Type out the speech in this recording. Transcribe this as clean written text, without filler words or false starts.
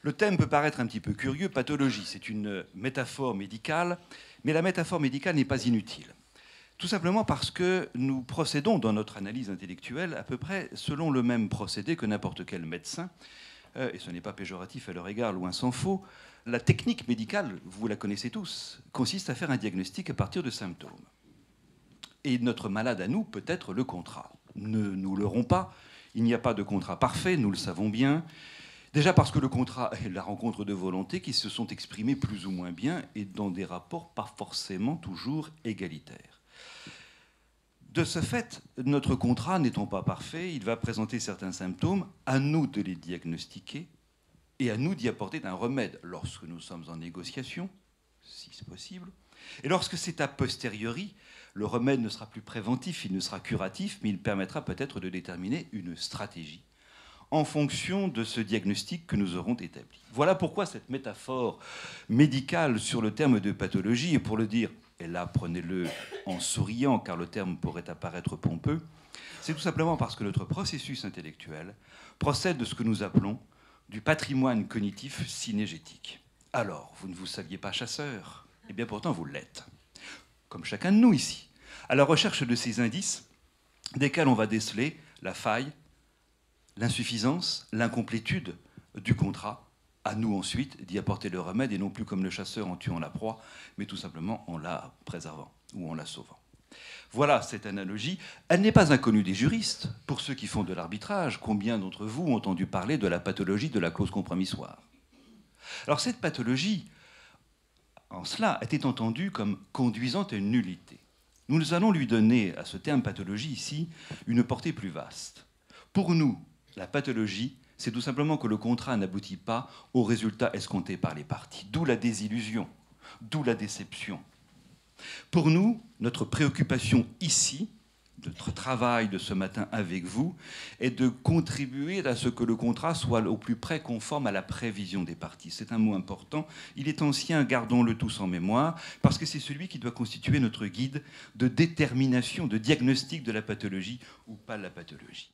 Le thème peut paraître un petit peu curieux, pathologie, c'est une métaphore médicale, mais la métaphore médicale n'est pas inutile. Tout simplement parce que nous procédons dans notre analyse intellectuelle à peu près selon le même procédé que n'importe quel médecin, et ce n'est pas péjoratif à leur égard, loin s'en faut. La technique médicale, vous la connaissez tous, consiste à faire un diagnostic à partir de symptômes. Et notre malade à nous peut être le contrat. Ne nous leurrons pas, il n'y a pas de contrat parfait, nous le savons bien. Déjà parce que le contrat est la rencontre de volontés qui se sont exprimées plus ou moins bien et dans des rapports pas forcément toujours égalitaires. De ce fait, notre contrat n'étant pas parfait, il va présenter certains symptômes, à nous de les diagnostiquer et à nous d'y apporter un remède lorsque nous sommes en négociation, si c'est possible. Et lorsque c'est a posteriori, le remède ne sera plus préventif, il ne sera curatif, mais il permettra peut-être de déterminer une stratégie en fonction de ce diagnostic que nous aurons établi. Voilà pourquoi cette métaphore médicale sur le terme de pathologie, et pour le dire, et là prenez-le en souriant car le terme pourrait apparaître pompeux, c'est tout simplement parce que notre processus intellectuel procède de ce que nous appelons du patrimoine cognitif synégétique. Alors, vous ne vous saviez pas chasseur? Eh bien pourtant vous l'êtes, comme chacun de nous ici, à la recherche de ces indices desquels on va déceler la faille, l'insuffisance, l'incomplétude du contrat, à nous ensuite d'y apporter le remède, et non plus comme le chasseur en tuant la proie, mais tout simplement en la préservant ou en la sauvant. Voilà cette analogie. Elle n'est pas inconnue des juristes. Pour ceux qui font de l'arbitrage, combien d'entre vous ont entendu parler de la pathologie de la clause compromissoire? Alors cette pathologie, en cela, était entendue comme conduisant à une nullité. Nous allons lui donner, à ce terme pathologie ici, une portée plus vaste. Pour nous, la pathologie, c'est tout simplement que le contrat n'aboutit pas au résultat escompté par les parties. D'où la désillusion, d'où la déception. Pour nous, notre préoccupation ici, notre travail de ce matin avec vous, est de contribuer à ce que le contrat soit au plus près conforme à la prévision des parties. C'est un mot important. Il est ancien, gardons-le tous en mémoire, parce que c'est celui qui doit constituer notre guide de détermination, de diagnostic de la pathologie ou pas la pathologie.